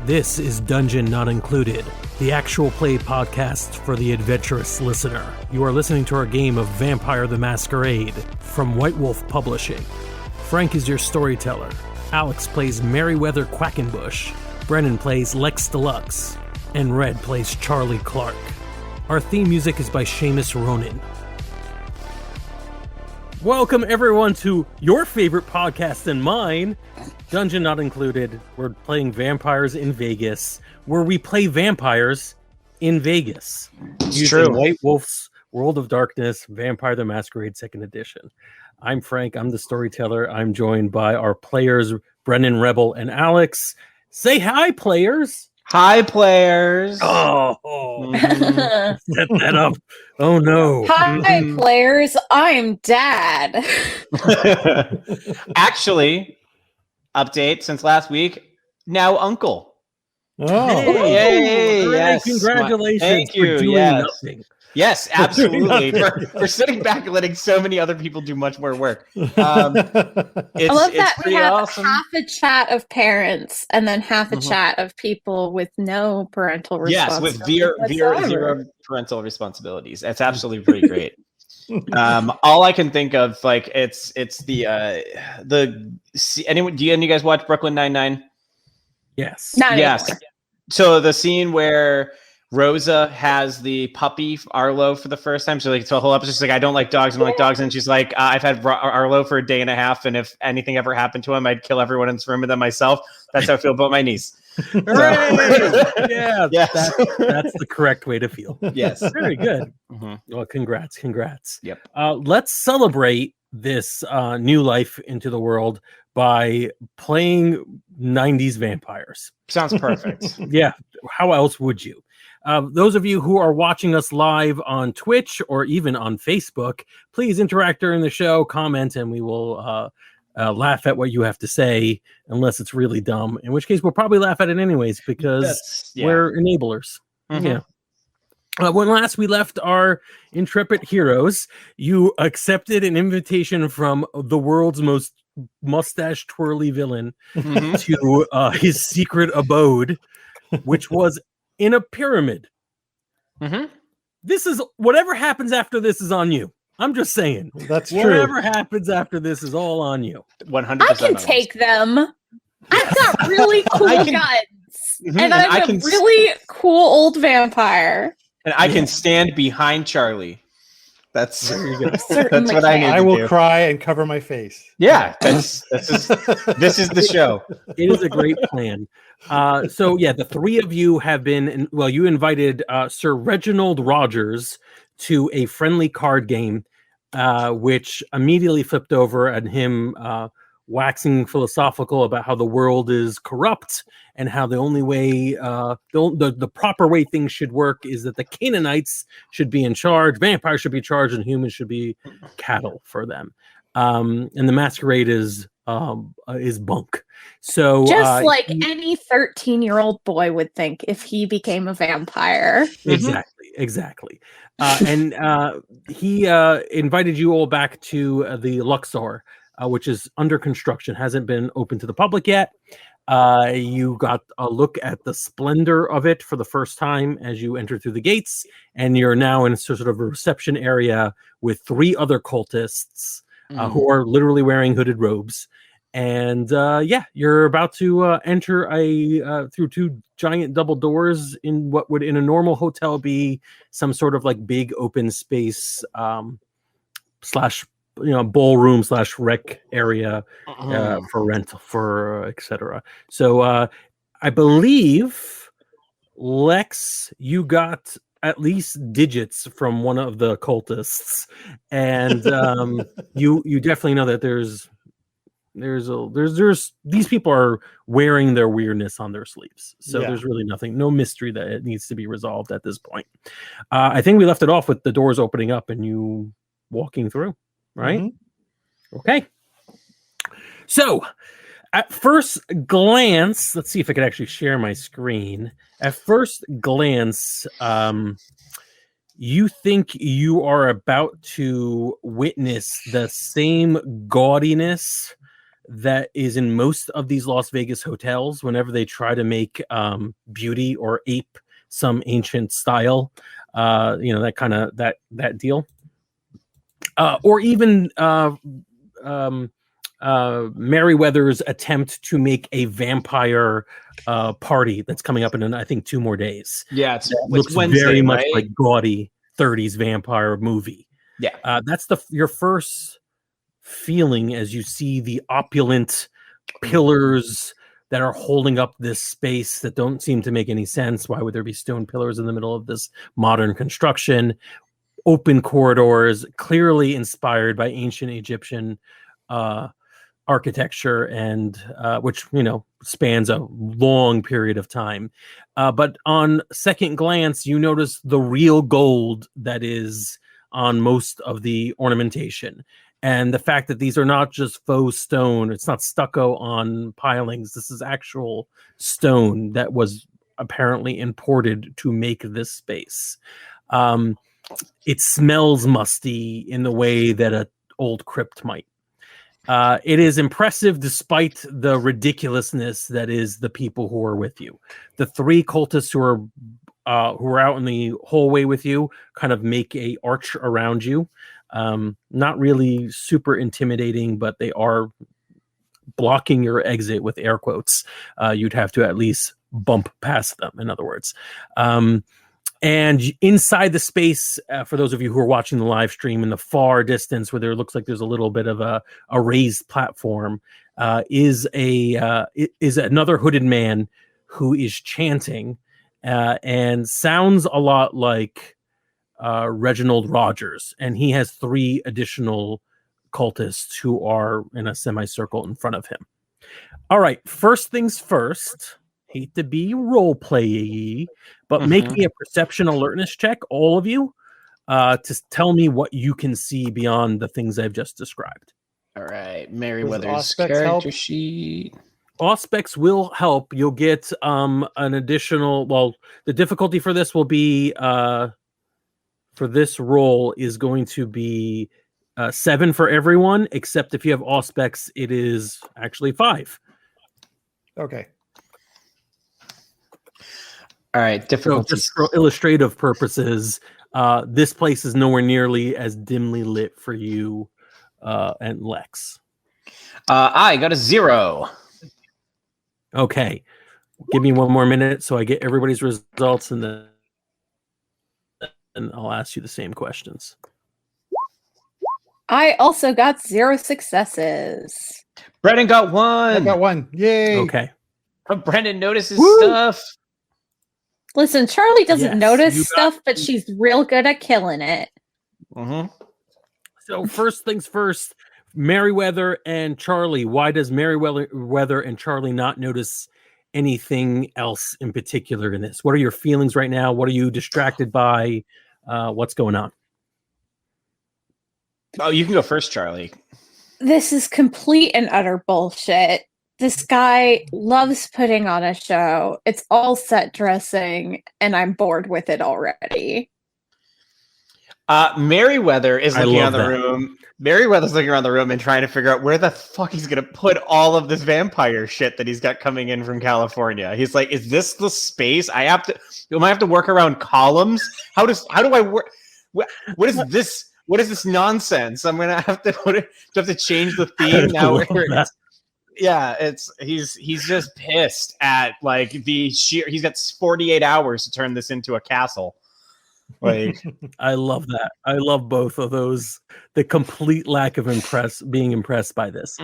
This is Dungeon Not Included, the actual play podcast for the adventurous listener. You are listening to our game of Vampire the Masquerade from White Wolf Publishing. Frank is your storyteller. Alex plays Merryweather Quackenbush. Brennan plays Lex Deluxe. And Red plays Charlie Clark. Our theme music is by Seamus Ronan. Welcome everyone to your favorite podcast and mine, Dungeon Not Included. We're playing Vampires in Vegas, where we play vampires in Vegas. It's using true. White Wolf's World of Darkness, Vampire the Masquerade 2nd Edition. I'm Frank, I'm the storyteller. I'm joined by our players, Brennan, Rebel, and Alex. Say hi, players! Hi, players. Set that up. Oh no. Hi, players. I'm Dad. Actually, update since last week. Now, Uncle. Oh, Yay! Hooray, Yes. Congratulations Thank you. for doing Yes. nothing. Yes, absolutely. For sitting back and letting so many other people do much more work. I love that we pretty have awesome. half a chat of parents and then half a Mhm. chat of people with no parental Yes, responsibility. with zero parental responsibilities. That's absolutely pretty great. All I can think of, like, it's the anyone. Do you guys watch Brooklyn Nine-Nine? Yes. Not Yes. anymore. So the scene where Rosa has the puppy Arlo for the first time. So like, the whole episode, she's like, I don't like dogs. I don't like dogs. And she's like, I've had Arlo for a day and a half. And if anything ever happened to him, I'd kill everyone in this room and then myself. That's how I feel about my niece. Hooray! Yeah, Yes. that's the correct way to feel. Yes. Very good. Mhm. Well, congrats. Yep. Let's celebrate this new life into the world by playing 90s vampires. Sounds perfect. Yeah. How else would you? Those of you who are watching us live on Twitch or even on Facebook, please interact during the show, comment, and we will laugh at what you have to say, unless it's really dumb, in which case we'll probably laugh at it anyways, because we're enablers. Mhm. Yeah. When last we left our intrepid heroes, you accepted an invitation from the world's most mustache twirly villain Mhm. to his secret abode, which was in a pyramid. Mhm. This is whatever happens after this is on you. I'm just saying. that's true. Whatever happens after this is all on you. 100%. I can take them. I've got really cool I can- guns. Mhm. And I'm I a can- really cool old vampire. And I can stand behind Charlie. That's There you go. that's Certainly what I can. need I to will do. cry and cover my face. Yeah, this is the show. It is a great plan. So yeah, the three of you have been, well, you invited Sir Reginald Rogers to a friendly card game, which immediately flipped over at him waxing philosophical about how the world is corrupt and how the only way, the proper way things should work is that the Canaanites should be in charge, vampires should be charged, and humans should be cattle for them. And the masquerade is bunk. So Just like any 13-year-old boy would think if he became a vampire. Exactly. And he invited you all back to the Luxor, which is under construction, hasn't been open to the public yet. You got a look at the splendor of it for the first time as you enter through the gates, and you're now in sort of a reception area with three other cultists who are literally wearing hooded robes. And you're about to enter through two giant double doors in what would in a normal hotel be some sort of like big open space slash ballroom slash rec area for rental for etc. So I believe, Lex, you got at least digits from one of the cultists, and you definitely know that there's these people are wearing their weirdness on their sleeves. So there's really no mystery that it needs to be resolved at this point. I think we left it off with the doors opening up and you walking through, right? Mm-hmm. Okay. So, at first glance, let's see if I can actually share my screen. At first glance, you think you are about to witness the same gaudiness that is in most of these Las Vegas hotels whenever they try to make beauty or ape some ancient style, that kind of that deal, or even Merriweather's attempt to make a vampire party that's coming up in I think 2 more days. Yeah, it looks Wednesday, very much right? like gaudy 30s vampire movie. Yeah, that's your first feeling as you see the opulent pillars that are holding up this space that don't seem to make any sense. Why would there be stone pillars in the middle of this modern construction? Open corridors, clearly inspired by ancient Egyptian architecture, and which spans a long period of time. But on second glance, you notice the real gold that is on most of the ornamentation. And the fact that these are not just faux stone, it's not stucco on pilings. This is actual stone that was apparently imported to make this space. It smells musty in the way that an old crypt might. It is impressive despite the ridiculousness that is the people who are with you. The 3 cultists who are out in the hallway with you kind of make a arch around you. Not really super intimidating, but they are blocking your exit with air quotes. You'd have to at least bump past them, in other words. And inside the space, for those of you who are watching the live stream, in the far distance where there looks like there's a little bit of a raised platform, is another hooded man who is chanting and sounds a lot like Reginald Rogers. And he has 3 additional cultists who are in a semicircle in front of him. All right, first things first. Hate to be role play-y, but make me a perception alertness check, all of you, to tell me what you can see beyond the things I've just described. All right, Merriweather's Auspex character help? sheet. Auspex will help. You'll get an additional. Well, the difficulty for this will be for this roll is going to be 7 for everyone, except if you have Auspex, it is actually 5. Okay. All right, So difficulty. just for illustrative purposes, this place is nowhere nearly as dimly lit for you and Lex. I got a 0. Okay. Give me 1 more minute so I get everybody's results, and then I'll ask you the same questions. I also got 0 successes. Brennan got 1. I got 1. Yay. Okay. Brennan notices Woo! stuff. Listen, Charlie doesn't Yes, notice you stuff, but she's real good at killing it. So first things first, Merriweather and Charlie. Why does Merriweather and Charlie not notice anything else in particular in this? What are your feelings right now? What are you distracted by? What's going on? Oh, you can go first, Charlie. This is complete and utter bullshit. This guy loves putting on a show. It's all set dressing, and I'm bored with it already. Merriweather is looking around the that. room. Merriweather's looking around the room and trying to figure out where the fuck he's gonna put all of this vampire shit that he's got coming in from California. He's like, "Is this the space? Am I have to work around columns? How do I work? What is this? What is this nonsense? I'm gonna have to change the theme now." He's just pissed at like the sheer. He's got 48 hours to turn this into a castle. Like, I love that. I love both of those. The complete lack of being impressed by this.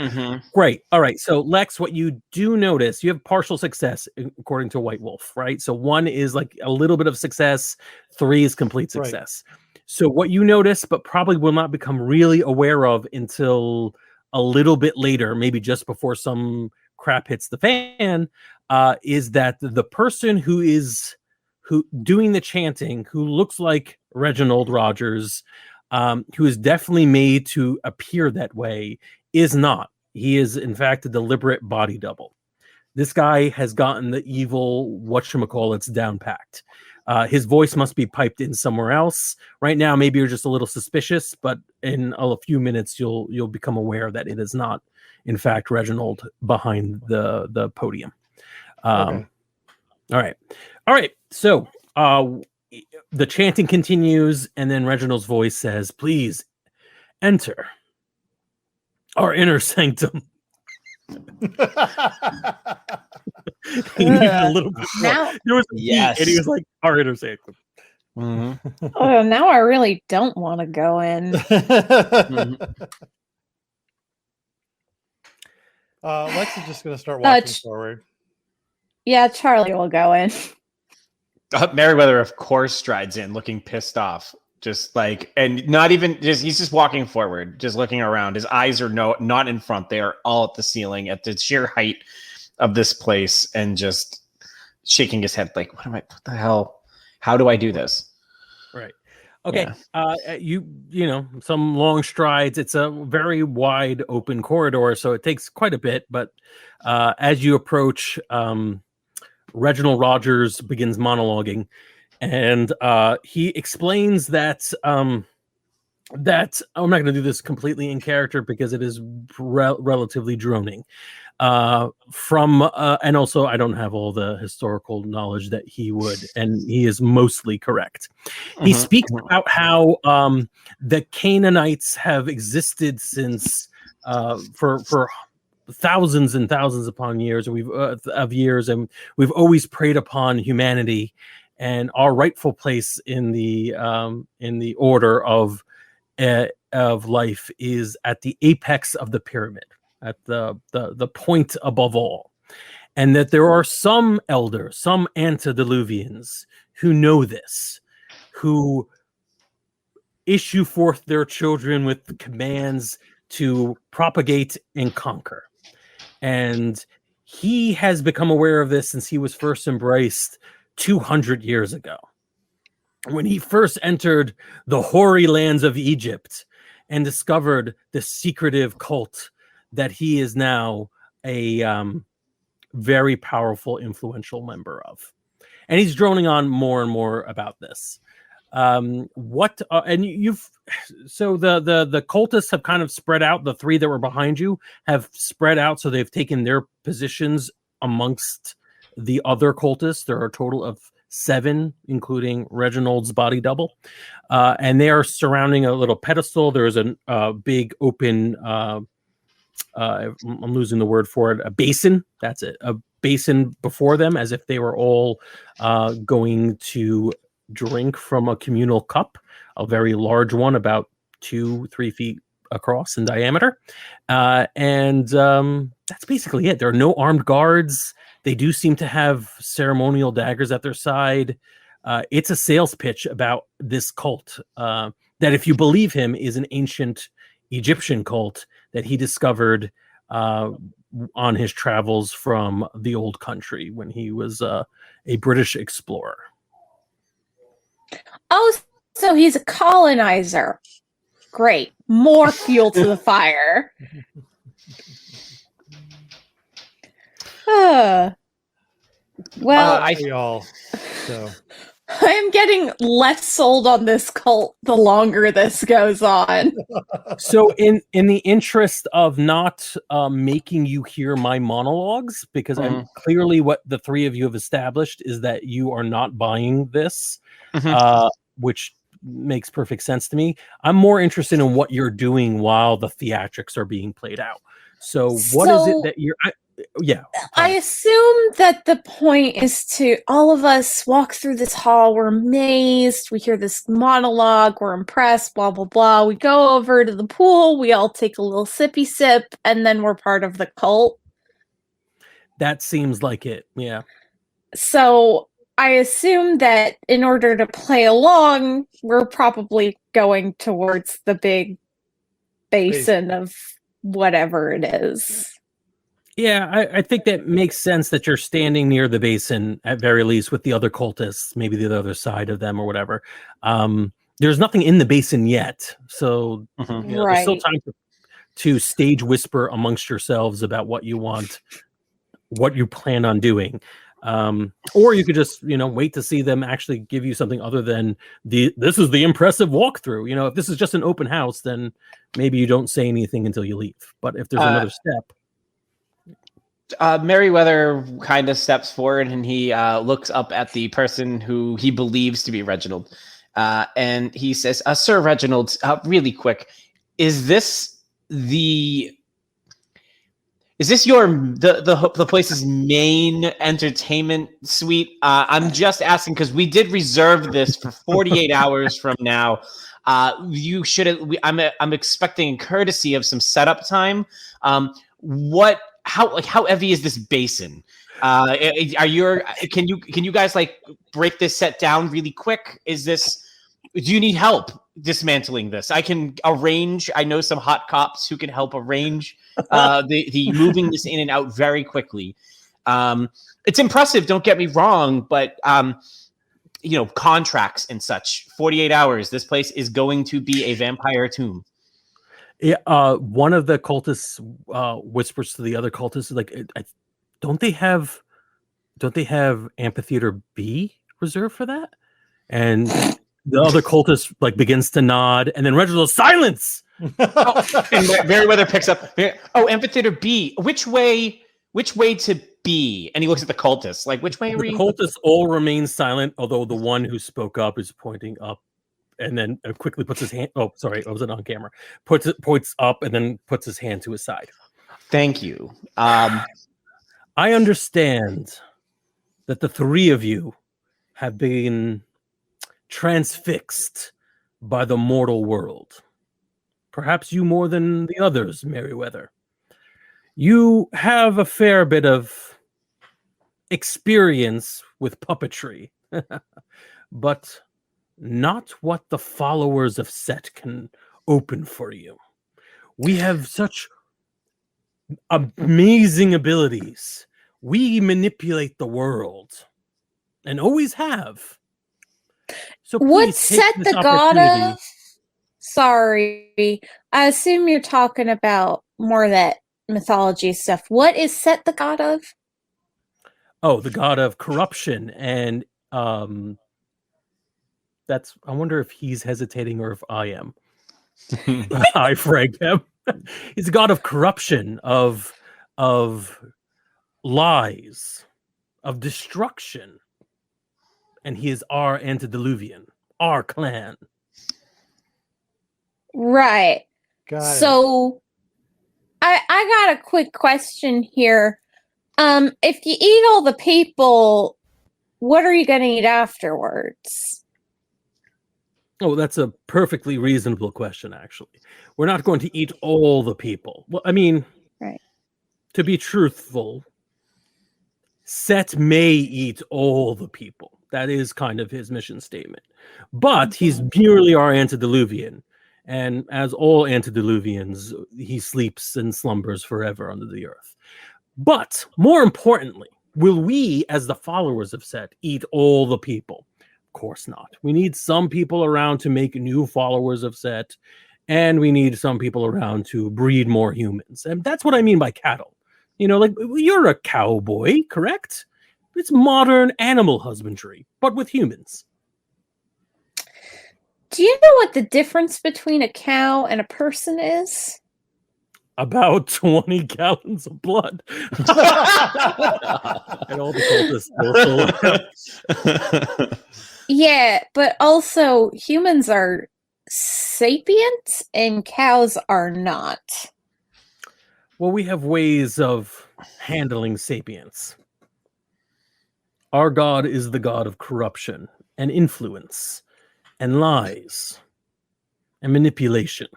Great. All right. So Lex, what you do notice, you have partial success according to White Wolf, right? So 1 is like a little bit of success, 3 is complete success. Right. So what you notice, but probably will not become really aware of until a little bit later, maybe just before some crap hits the fan, is that the person who doing the chanting, who looks like Reginald Rogers, who is definitely made to appear that way, is not. He is, in fact, a deliberate body double. This guy has gotten the evil whatchamacallits down packed. His voice must be piped in somewhere else. Right now, maybe you're just a little suspicious, but in a few minutes, you'll become aware that it is not, in fact, Reginald behind the podium. Okay. All right. So the chanting continues, and then Reginald's voice says, "Please enter our inner sanctum." He needed a little bit more. Now, There was a beat, Yes. and he was like, "Our inner sanctum." oh, now I really don't want to go in. Lex is just going to start walking forward. Yeah, Charlie will go in. Meriwether, of course, strides in, looking pissed off, just like, and not even just. He's just walking forward, just looking around. His eyes are not in front; they are all at the ceiling, at the sheer height of this place, and just shaking his head, like, "What the hell? How do I do this?" Right. Okay. Yeah. You know, some long strides. It's a very wide open corridor, so it takes quite a bit. But as you approach, Reginald Rogers begins monologuing, and he explains that I'm not going to do this completely in character because it is relatively droning. And also I don't have all the historical knowledge that he would, and he is mostly correct. He speaks about how the Canaanites have existed since for thousands and thousands upon years, and we've always preyed upon humanity, and our rightful place in the order of life is at the apex of the pyramid, at the point above all, and that there are some elders, some antediluvians, who know this, who issue forth their children with commands to propagate and conquer. And he has become aware of this since he was first embraced 200 years ago, when he first entered the hoary lands of Egypt and discovered the secretive cult that he is now a very powerful, influential member of. And he's droning on more and more about this. The cultists have kind of spread out. The three that were behind you have spread out, so they've taken their positions amongst the other cultists. There are a total of 7, including Reginald's body double, and they are surrounding a little pedestal. There is a big open I'm losing the word for it, a basin. That's it, a basin before them, as if they were all going to drink from a communal cup, a very large one, about 2-3 feet across in diameter. And that's basically it. There are no armed guards. They do seem to have ceremonial daggers at their side. It's a sales pitch about this cult that, if you believe him, is an ancient Egyptian cult that he discovered on his travels from the old country when he was a British explorer. Oh, so he's a colonizer. Great. More fuel to the fire. Well, I'm getting less sold on this cult the longer this goes on. So in the interest of not making you hear my monologues, because I'm clearly what the three of you have established is that you are not buying this, which makes perfect sense to me. I'm more interested in what you're doing while the theatrics are being played out. So what is it that you're... I assume that the point is to all of us walk through this hall. We're amazed. We hear this monologue. We're impressed, blah, blah, blah. We go over to the pool. We all take a little sippy sip, and then we're part of the cult. That seems like it. Yeah. So I assume that in order to play along, we're probably going towards the big basin of whatever it is. Yeah, I think that makes sense that you're standing near the basin, at very least, with the other cultists, maybe the other side of them or whatever. There's nothing in the basin yet, so there's still to stage whisper amongst yourselves about what you want, what you plan on doing. Or you could just, wait to see them actually give you something other than this is the impressive walkthrough. If this is just an open house, then maybe you don't say anything until you leave. But if there's another step. Merriweather kind of steps forward and he looks up at the person who he believes to be Reginald. And he says, Sir Reginald, really quick, is this the place's main entertainment suite? I'm just asking because we did reserve this for 48 hours from now. You should. I'm expecting courtesy of some setup time. How heavy is this basin? Can you guys like break this set down really quick? Do you need help dismantling this? I can arrange. I know some hot cops who can help arrange the moving this in and out very quickly. It's impressive, don't get me wrong, but contracts and such. 48 hours. This place is going to be a vampire tomb. Yeah, one of the cultists whispers to the other cultists, like, don't they have Amphitheater B reserved for that? And the other cultist like begins to nod, and then Reginald, silence. And Merriweather picks up. Amphitheater B. Which way to B? And he looks at the cultists. Like, which way are we? The cultists all remain silent, although the one who spoke up is pointing up. And then quickly puts his hand. Oh, sorry, I wasn't on camera. Points up and then puts his hand to his side. Thank you. I understand that the three of you have been transfixed by the mortal world. Perhaps you more than the others, Merriweather. You have a fair bit of experience with puppetry, but not what the followers of Set can open for you. We have such amazing abilities. We manipulate the world and always have. So what's Set the god of? Sorry, I assume you're talking about more of that mythology stuff. What is Set the god of? Oh, the god of corruption and I wonder if he's hesitating or if I am. I frag him. He's a god of corruption, of lies, of destruction. And he is our antediluvian, our clan. Right. So I got a quick question here. If you eat all the people, what are you going to eat afterwards? Oh, that's a perfectly reasonable question, actually. We're not going to eat all the people. Well, I mean, right. To be truthful, Set may eat all the people. That is kind of his mission statement. But he's merely our antediluvian. And as all antediluvians, he sleeps and slumbers forever under the earth. But more importantly, will we, as the followers of Set, eat all the people? Of course not. We need some people around to make new followers of Set, and we need some people around to breed more humans. And that's what I mean by cattle. Like you're a cowboy, correct? It's modern animal husbandry, but with humans. Do you know what the difference between a cow and a person is? About 20 gallons of blood. And all the cultists. Yeah, but also humans are sapient and cows are not. Well, we have ways of handling sapience. Our God is the God of corruption and influence and lies and manipulation.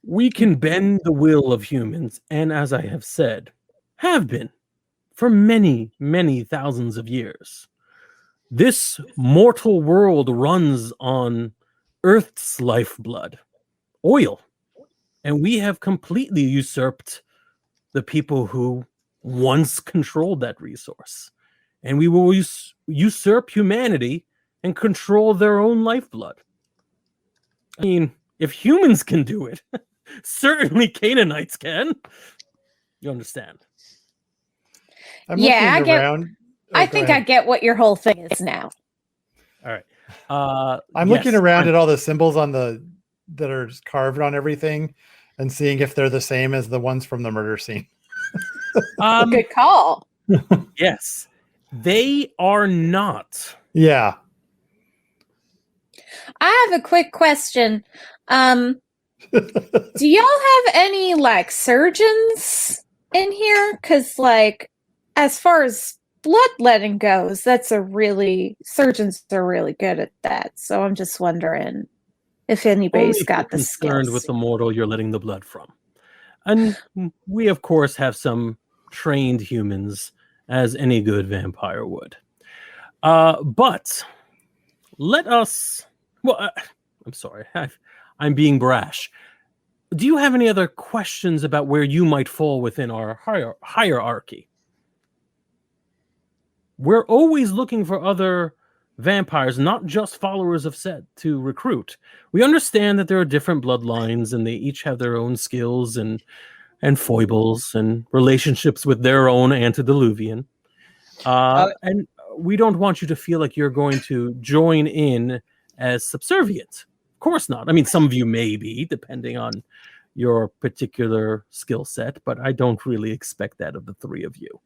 We can bend the will of humans, and as I have said, have been for many, many thousands of years. This mortal world runs on Earth's lifeblood, oil, and we have completely usurped the people who once controlled that resource. And we will usurp humanity and control their own lifeblood. I mean, if humans can do it, Certainly Canaanites can. You understand? I'm Yeah, looking I get- around. I think I get what your whole thing is now. All right. I'm yes, looking around fine. at all the symbols on that are carved on everything and seeing if they're the same as the ones from the murder scene. Good call. Yes, they are not. Yeah. I have a quick question. Do y'all have any like surgeons in here? Because like, as far as bloodletting goes, surgeons are really good at that. So I'm just wondering if anybody's Only if got you're the concerned skills. with the mortal you're letting the blood from. And we, of course, have some trained humans, as any good vampire would. But let us... Well, I'm sorry. I'm being brash. Do you have any other questions about where you might fall within our hierarchy? We're always looking for other vampires, not just followers of Set, to recruit. We understand that there are different bloodlines and they each have their own skills and foibles and relationships with their own antediluvian. And we don't want you to feel like you're going to join in as subservient. Of course not. I mean, some of you may be, depending on your particular skill set, but I don't really expect that of the three of you.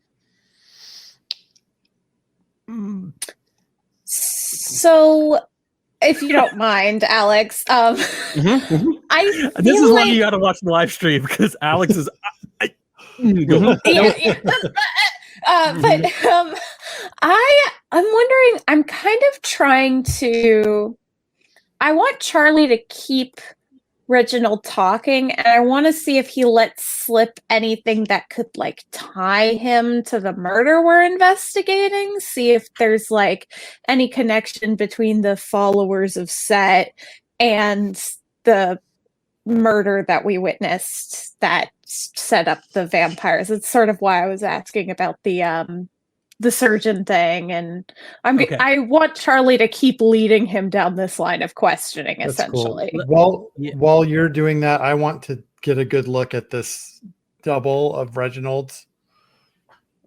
So, if you don't mind, Alex, I feel This is why like you got to watch the live stream, because Alex is. I'm wondering. I'm kind of trying to. I want Charlie to keep Reginald talking, and I want to see if he lets slip anything that could like tie him to the murder we're investigating. See if there's like any connection between the followers of Set and the murder that we witnessed that set up the vampires. It's sort of why I was asking about the surgeon thing, and I want Charlie to keep leading him down this line of questioning. That's essentially, cool. While you're doing that, I want to get a good look at this double of Reginald's.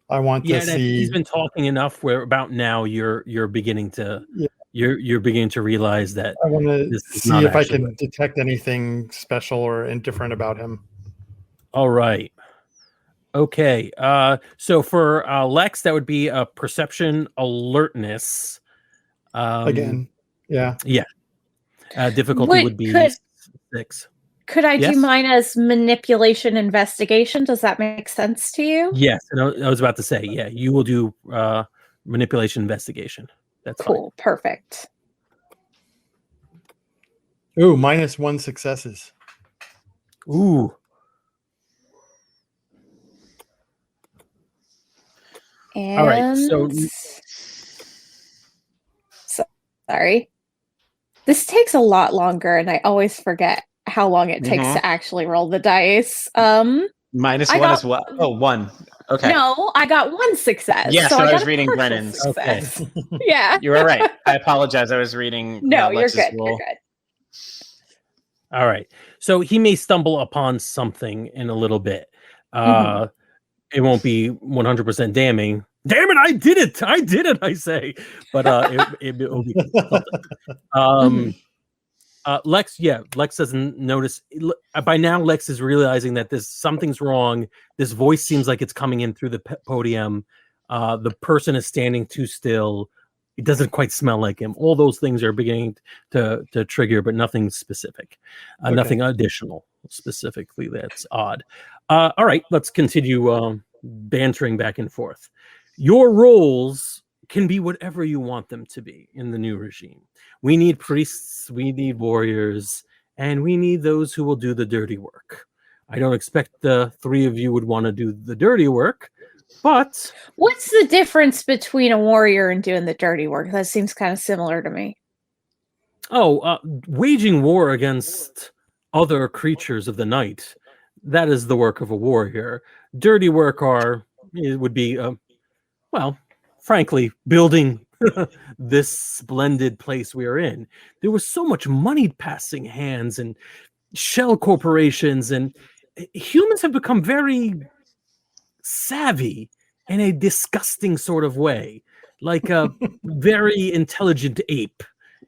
I want to see. He's been talking enough where about now you're beginning to you're beginning to realize that I want to see if I can detect anything special or indifferent about him. All right. Okay. So for Lex, that would be a perception alertness. Again. Yeah. Yeah. Difficulty would be 6. Could I do mine as manipulation investigation? Does that make sense to you? Yes. And I was about to say, yeah, you will do manipulation investigation. That's cool. Fine. Perfect. Ooh, -1 successes. Ooh. And all right. Sorry. This takes a lot longer, and I always forget how long it takes to actually roll the dice. -1 is what? Oh, 1. Okay. No, I got 1 success. Yeah, so I was reading Brennan's. Success. Okay. Yeah. You were right. I apologize. I was reading. No, you're Lex's good. rule. You're good. All right. So he may stumble upon something in a little bit. It won't be 100% damning. Damn it, I did it, I say. But it will be something. Lex doesn't notice. By now, Lex is realizing that something's wrong. This voice seems like it's coming in through the podium. The person is standing too still. It doesn't quite smell like him. All those things are beginning to trigger, but nothing specific. Nothing additional specifically that's odd. All right, let's continue bantering back and forth. Your roles can be whatever you want them to be in the new regime. We need priests, we need warriors, and we need those who will do the dirty work. I don't expect the three of you would want to do the dirty work, but... What's the difference between a warrior and doing the dirty work? That seems kind of similar to me. Waging war against other creatures of the night, that is the work of a warrior. Dirty work would be, frankly, building this splendid place we are in. There was so much money passing hands, and shell corporations, and humans have become very savvy in a disgusting sort of way, like a very intelligent ape.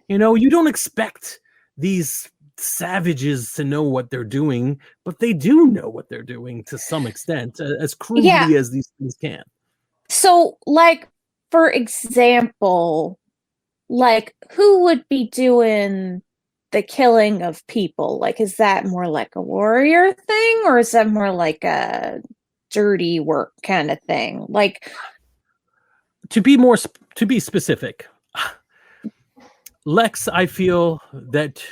You know, you don't expect these savages to know what they're doing, but they do know what they're doing to some extent, as crudely as these things can. So, like, for example, like, who would be doing the killing of people? Like, is that more like a warrior thing, or is that more like a dirty work kind of thing? Like, to be specific, Lex, I feel that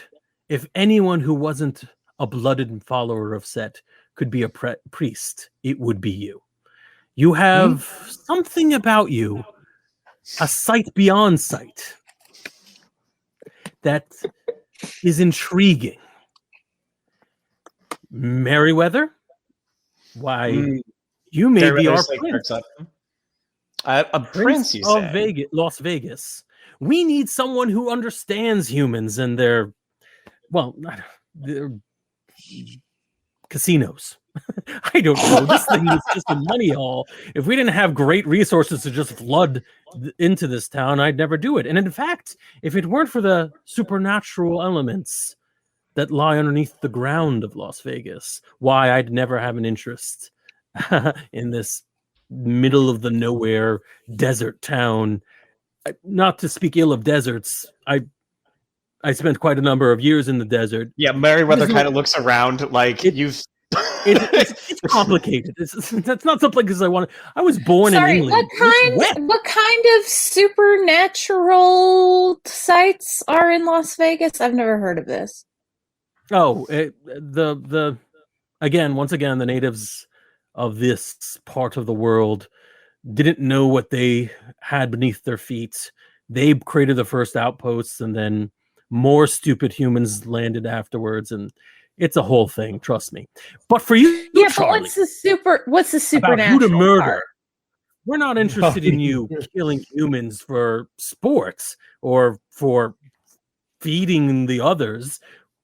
if anyone who wasn't a blooded follower of Set could be a priest, it would be you. You have something about you, a sight beyond sight, that is intriguing. Merryweather, why, you may be our prince. A prince, you of say? Las Vegas. We need someone who understands humans and their casinos. I don't know. This thing is just a money haul. If we didn't have great resources to just flood into this town, I'd never do it. And in fact, if it weren't for the supernatural elements that lie underneath the ground of Las Vegas, why, I'd never have an interest in this middle of the nowhere desert town. Not to speak ill of deserts, I spent quite a number of years in the desert. Yeah, Merryweather kind of looks around like it's complicated. That's not something because I want. I was born in England. What kind of supernatural sites are in Las Vegas? I've never heard of this. Oh, once again, the natives of this part of the world didn't know what they had beneath their feet. They created the first outposts, and then more stupid humans landed afterwards, and it's a whole thing. Trust me. But for you, Charlie, but what's the supernatural about who to murder? part? We're not interested in you killing humans for sports or for feeding the others,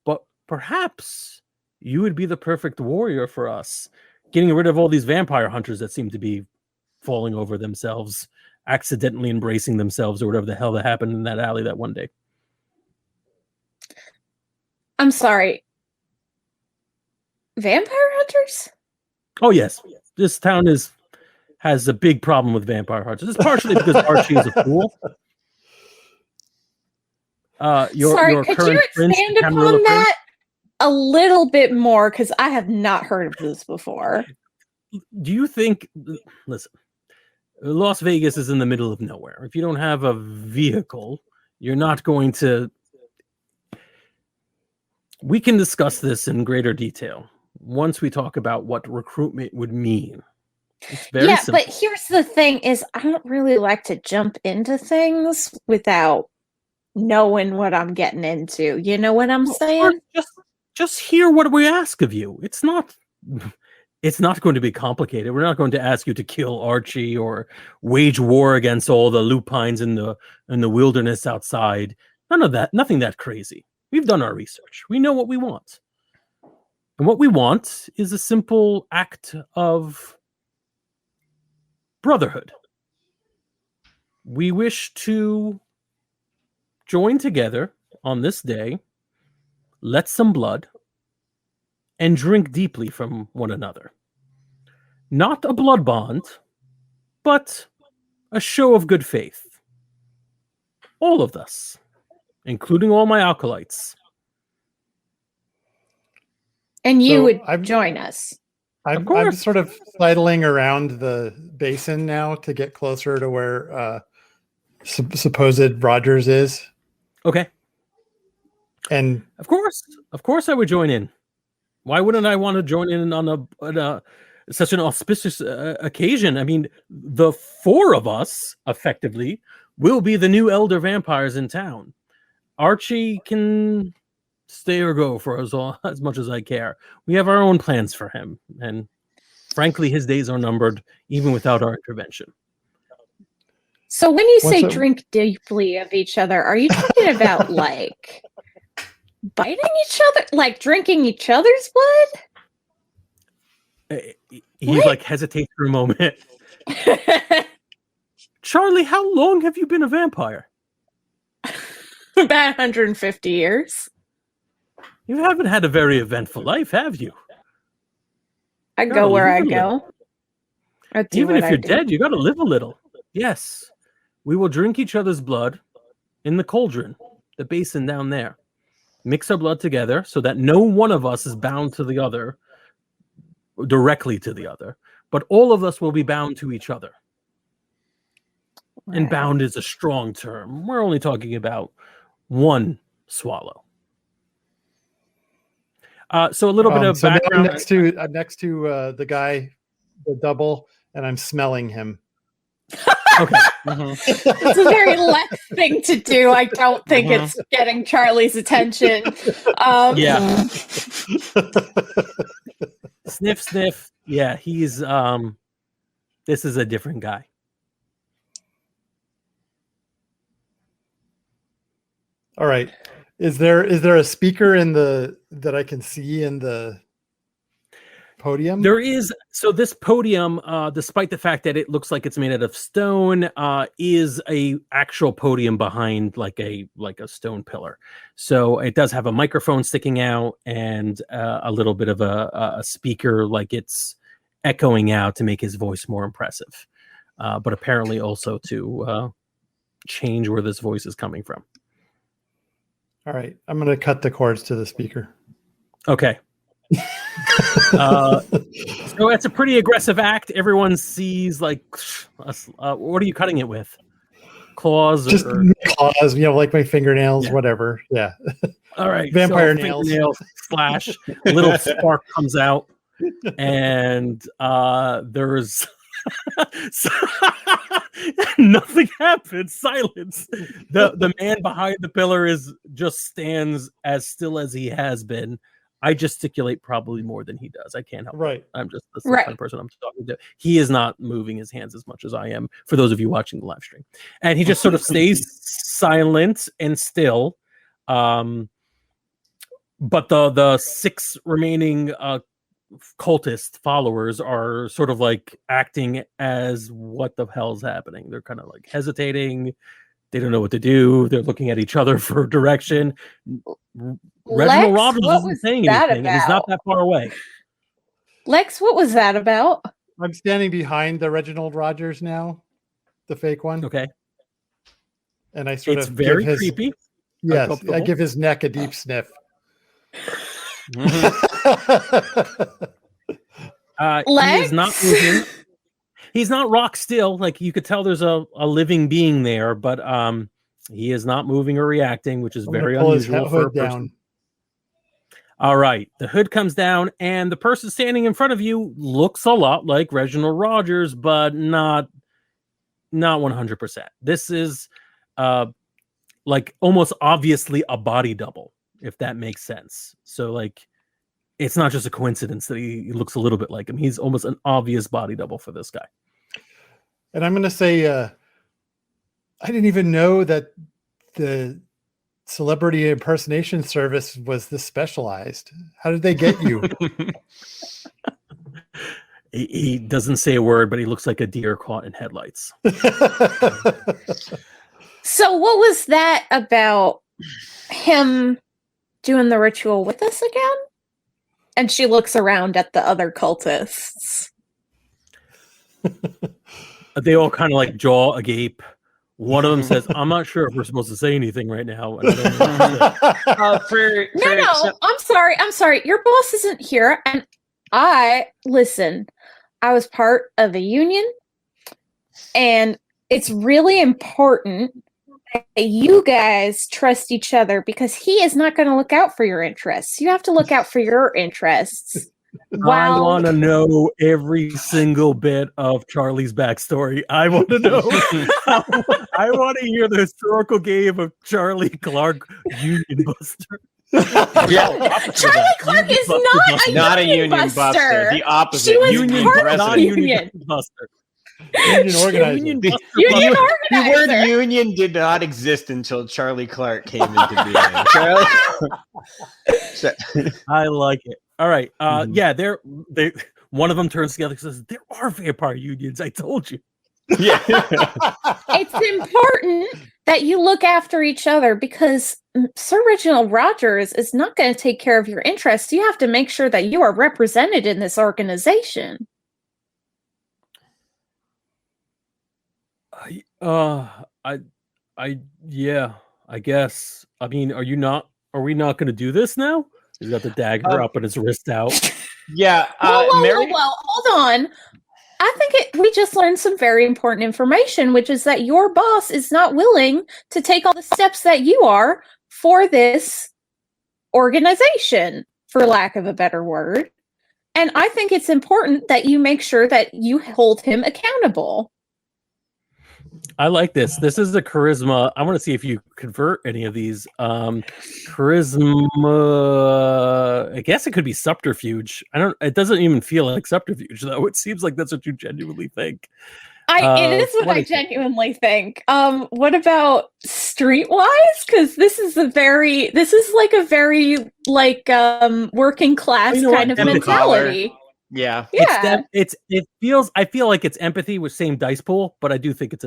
but perhaps you would be the perfect warrior for us, getting rid of all these vampire hunters that seem to be falling over themselves, accidentally embracing themselves, or whatever the hell that happened in that alley that one day. I'm sorry. Vampire hunters? Oh yes, this town has a big problem with vampire hunters. It's partially because Archie is a fool. Your could current you expand upon that a little bit more? Because I have not heard of this before. Do you think? Listen, Las Vegas is in the middle of nowhere. If you don't have a vehicle, you're not going to. We can discuss this in greater detail once we talk about what recruitment would mean. It's very simple. But here's the thing: is I don't really like to jump into things without knowing what I'm getting into. You know what I'm saying? Just hear what we ask of you. It's not going to be complicated. We're not going to ask you to kill Archie or wage war against all the lupines in the wilderness outside. None of that. Nothing that crazy. We've done our research. We know what we want. And what we want is a simple act of brotherhood. We wish to join together on this day, let some blood, and drink deeply from one another. Not a blood bond, but a show of good faith. All of us, including all my acolytes. And you would join us. I'm sort of sidling around the basin now to get closer to where supposed Rogers is. Okay. And of course I would join in. Why wouldn't I want to join in on such an auspicious occasion? I mean, the four of us, effectively, will be the new elder vampires in town. Archie can stay or go for as much as I care. We have our own plans for him, and frankly, his days are numbered, even without our intervention. So when you say drink deeply of each other, are you talking about like biting each other, like drinking each other's blood. He like hesitates for a moment. Charlie, how long have you been a vampire? About 150 years. You haven't had a very eventful life, have you? I go where I go. Even if you're dead, you gotta live a little. Yes. We will drink each other's blood in the cauldron, the basin down there. Mix our blood together so that no one of us is bound to the other, directly to the other, but all of us will be bound to each other. Right. And bound is a strong term. We're only talking about one swallow. So a little bit of background. Next to the guy, the double, and I'm smelling him. Okay. It's a very Lex thing to do. I don't think it's getting Charlie's attention. Yeah. Sniff, sniff. Yeah, he's this is a different guy. All right. Is there a speaker in that I can see in the podium? There is. So this podium, despite the fact that it looks like it's made out of stone, is a actual podium behind like a stone pillar. So it does have a microphone sticking out and a little bit of a speaker, like it's echoing out to make his voice more impressive. But apparently also to change where this voice is coming from. All right, I'm going to cut the cords to the speaker. Okay. So it's a pretty aggressive act. Everyone sees like, what are you cutting it with? Claws? Just claws, like my fingernails, whatever. Yeah. All right. Vampire so nails. Slash. A little spark comes out, and there's nothing happens. Silence. The man behind the pillar stands as still as he has been. I gesticulate probably more than he does. I can't help it. I'm just the kind of person I'm talking to. He is not moving his hands as much as I am, for those of you watching the live stream. And he just sort of stays silent and still. But the 6 remaining cultist followers are sort of like acting as what the hell's happening. They're kind of like hesitating. They don't know what to do. They're looking at each other for direction. Reginald Rogers isn't saying anything, and he's not that far away. Lex, what was that about? I'm standing behind the Reginald Rogers now, the fake one. Okay. And I sort it's of very creepy. Yes, I give his neck a deep sniff. He is not moving. He's not rock still. Like you could tell there's a living being there, but he is not moving or reacting, which is very unusual for a person. All right. The hood comes down and the person standing in front of you looks a lot like Reginald Rogers, but not 100%. This is like almost obviously a body double, if that makes sense. So like it's not just a coincidence that he looks a little bit like him. He's almost an obvious body double for this guy. And I'm going to say, I didn't even know that the celebrity impersonation service was this specialized. How did they get you? He doesn't say a word, but he looks like a deer caught in headlights. So what was that about him doing the ritual with us again? And she looks around at the other cultists. They all kind of like jaw agape. One of them says, I'm not sure if we're supposed to say anything right now. And I'm sorry. Your boss isn't here. And I was part of a union. And it's really important that you guys trust each other because he is not going to look out for your interests. You have to look out for your interests. Wow. I want to know every single bit of Charlie's backstory. I want to know. I want to hear the historical game of Charlie Clark, Union Buster. Charlie Clark is not a union buster. The opposite. She was union part of not union buster. Union organizer. Union The, Buster Union Buster. the word organizer. union did not exist until Charlie Clark came into being. Charlie. I like it. All right. Mhm. Yeah, they one of them turns together and says, "There are vampire unions. I told you." Yeah. It's important that you look after each other because Sir Reginald Rogers is not going to take care of your interests. You have to make sure that you are represented in this organization. Yeah, I guess. I mean, are we not going to do this now? He's got the dagger up and his wrist out. Yeah. Whoa, hold on. I think we just learned some very important information, which is that your boss is not willing to take all the steps that you are for this organization, for lack of a better word. And I think it's important that you make sure that you hold him accountable. I like this. This is the charisma. I want to see if you convert any of these. Charisma. I guess it could be subterfuge. It doesn't even feel like subterfuge though. It seems like that's what you genuinely think. It is what I genuinely think. What about streetwise? Because this is like a very working class kind of mentality. Yeah. Yeah. I feel like it's empathy with same dice pool, but I do think it's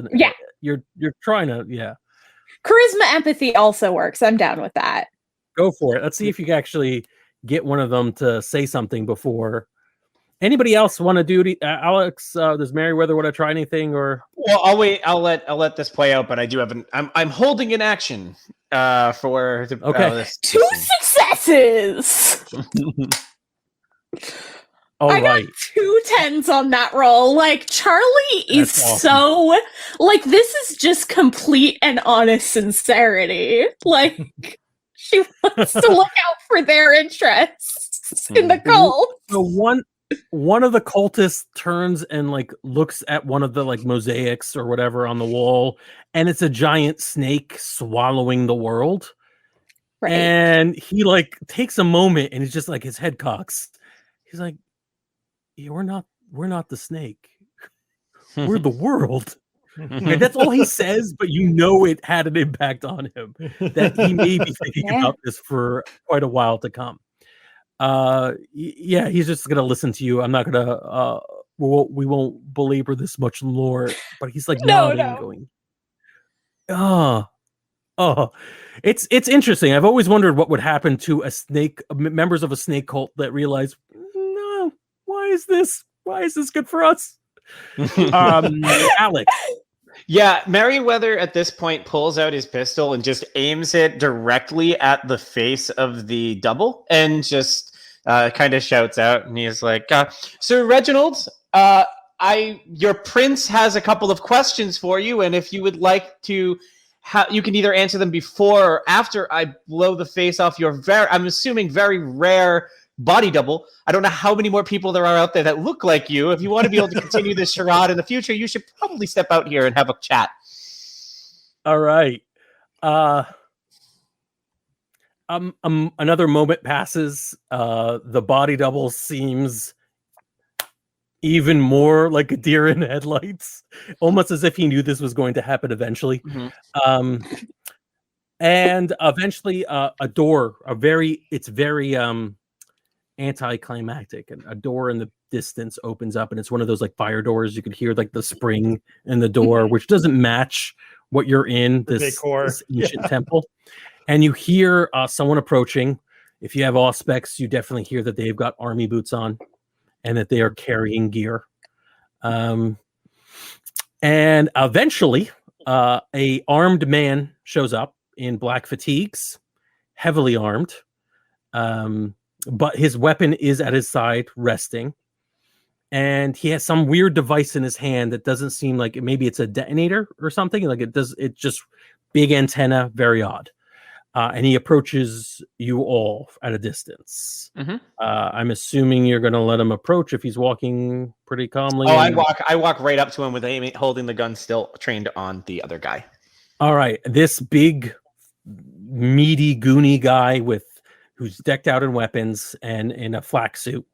you're trying to, Charisma empathy also works. I'm down with that. Go for it. Let's see if you can actually get one of them to say something before. Anybody else want to do Alex? Does Merriweather want to try anything or? Well, I'll wait. I'll let this play out, but I do have I'm holding an action for the this. 2 successes. I got 2 10s on that roll. Like Charlie is awesome. This is just complete and honest sincerity. Like she wants to look out for their interests in the cult. So one of the cultists turns and looks at one of the mosaics or whatever on the wall, and it's a giant snake swallowing the world. Right. And he takes a moment and he's just his head cocks. He's like, yeah, we're not the snake. We're the world. And that's all he says, but it had an impact on him that he may be thinking about this for quite a while to come. He's just gonna listen to you. I'm not gonna we won't belabor this much lore, but he's nodding, going, it's interesting. I've always wondered what would happen to members of a snake cult that realize, no, why is this good for us? Alex. Yeah, Merriweather at this point pulls out his pistol and just aims it directly at the face of the double and just kind of shouts out, and he's like, Sir Reginald, your prince has a couple of questions for you, and if you would like to, you can either answer them before or after I blow the face off your I'm assuming very rare body double. I don't know how many more people there are out there that look like you. If you want to be able to continue this charade in the future, you should probably step out here and have a chat. All right. Another moment passes. The body double seems even more like a deer in headlights, almost as if he knew this was going to happen eventually. Mm-hmm. And eventually, a door, it's very anticlimactic, and a door in the distance opens up, and it's one of those fire doors. You could hear the spring in the door, which doesn't match what you're in this ancient temple. And you hear someone approaching. If you have auspex, you definitely hear that they've got army boots on and that they are carrying gear. And eventually, a armed man shows up in black fatigues, heavily armed. But his weapon is at his side, resting. And he has some weird device in his hand that doesn't seem like maybe it's a detonator or something. It's just big antenna, very odd. And he approaches you all at a distance. Mm-hmm. I'm assuming you're going to let him approach if he's walking pretty calmly. Oh, I walk right up to him with aiming, holding the gun still trained on the other guy. All right, this big, meaty, goony guy who's decked out in weapons and in a flak suit.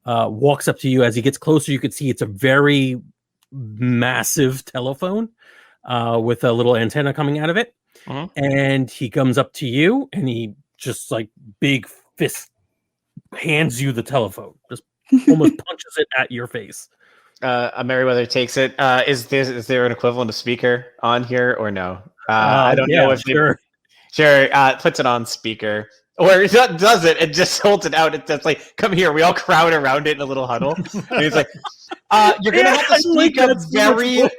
walks up to you. As he gets closer, you can see it's a very massive telephone with a little antenna coming out of it. And he comes up to you and he just like big fist hands you the telephone, just almost punches it at your face. Meriwether takes it. Is there an equivalent of speaker on here or no? I don't know if sure. Puts it on speaker. Or it does it and just holds it out. It's like, come here. We all crowd around it in a little huddle. And he's like, you're gonna have to speak up you're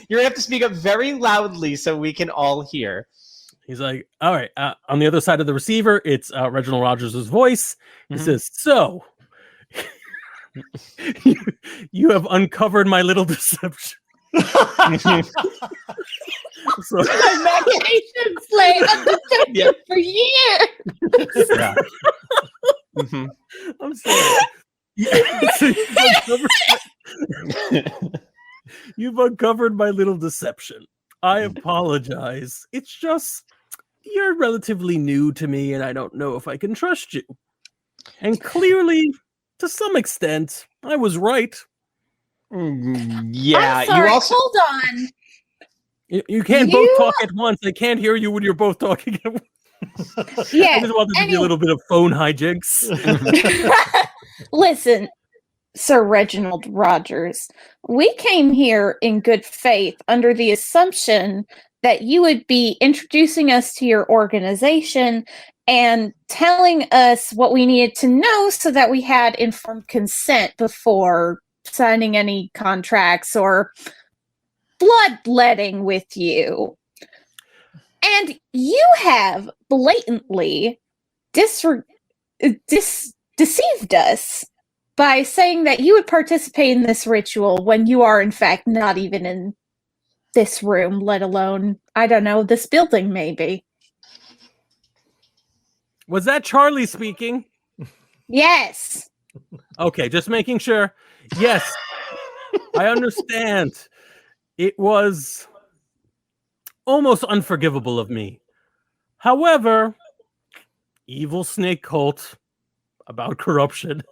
gonna have to speak up very loudly so we can all hear. He's like, all right. On the other side of the receiver, it's Reginald Rogers' voice. He says, so you have uncovered my little deception. So, my medication slave for years. Yeah. I'm sorry. You've uncovered my little deception. I apologize. It's just you're relatively new to me, and I don't know if I can trust you. And clearly, to some extent, I was right. Yeah, I'm sorry, you also hold on. You can't both talk at once. I can't hear you when you're both talking at once. Yeah, I just wanted to give you a little bit of phone hijinks. Listen, Sir Reginald Rogers, we came here in good faith under the assumption that you would be introducing us to your organization and telling us what we needed to know so that we had informed consent before signing any contracts or bloodletting with you. And you have blatantly deceived us by saying that you would participate in this ritual when you are, in fact, not even in this room, let alone, I don't know, this building, maybe. Was that Charlie speaking? Yes. Okay, just making sure. Yes, I understand. It was almost unforgivable of me. However, evil snake cult about corruption.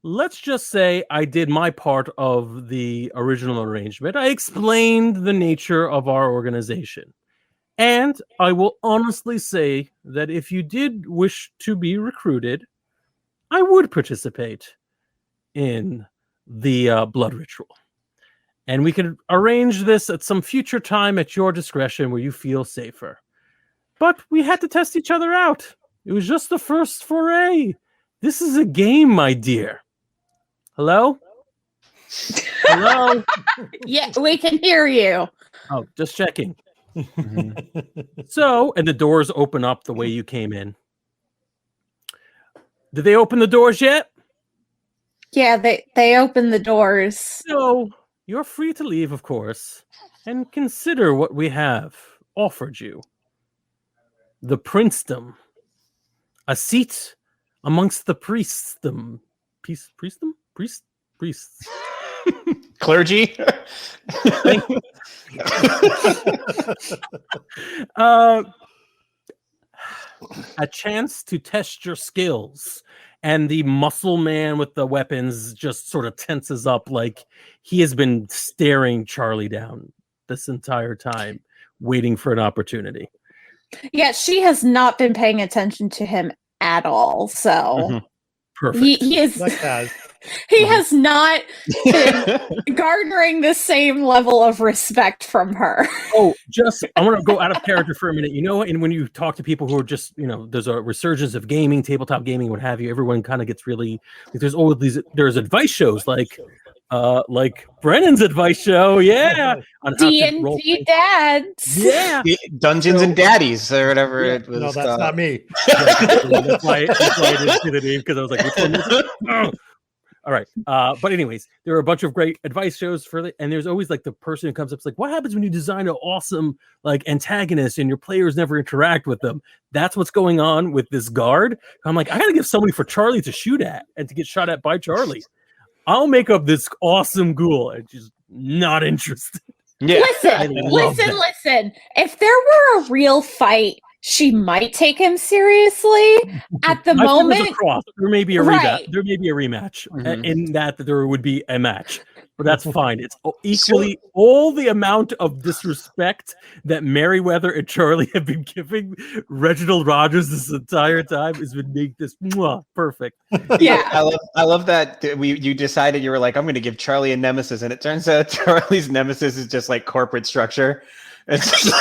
Let's just say I did my part of the original arrangement. I explained the nature of our organization. And I will honestly say that if you did wish to be recruited, I would participate in the blood ritual. And we could arrange this at some future time at your discretion where you feel safer. But we had to test each other out. It was just the first foray. This is a game, my dear. Hello? Hello? Yeah, we can hear you. Oh, just checking. So, and the doors open up the way you came in. Did they open the doors yet? Yeah, they opened the doors. So, you're free to leave, of course, and consider what we have offered you. The princedom. A seat amongst the priestdom. Priests. clergy. Thank you. A chance to test your skills. And the muscle man with the weapons just sort of tenses up like he has been staring Charlie down this entire time, waiting for an opportunity. Yeah, she has not been paying attention to him at all. So Perfect. He is. Like he has not been garnering the same level of respect from her. Oh, I want to go out of character for a minute. You know, and when you talk to people who are just, there's a resurgence of gaming, tabletop gaming, what have you, everyone kind of gets really, there's all of these, there's advice shows like Brennan's advice show. Yeah. On D&D Dads. Yeah. Dungeons and Daddies or whatever it was. No, that's not me. That's why I didn't see the name, because I was like, which one is it? Oh. All right. But anyways, there are a bunch of great advice shows and there's always like the person who comes up, like, what happens when you design an awesome like antagonist and your players never interact with them? That's what's going on with this guard. I'm like, I gotta give somebody for Charlie to shoot at and to get shot at by Charlie. I'll make up this awesome ghoul, and she's not interested. Yeah. Listen. If there were a real fight, she might take him seriously. At the moment, there's a cross. There may be a Right. There may be a rematch Mhm. in that there would be a match, but that's fine. It's equally all the amount of disrespect that Merriweather and Charlie have been giving Reginald Rogers this entire time has been make this perfect. yeah. I love that you decided you were like, I'm going to give Charlie a nemesis, and it turns out Charlie's nemesis is just like corporate structure. It's just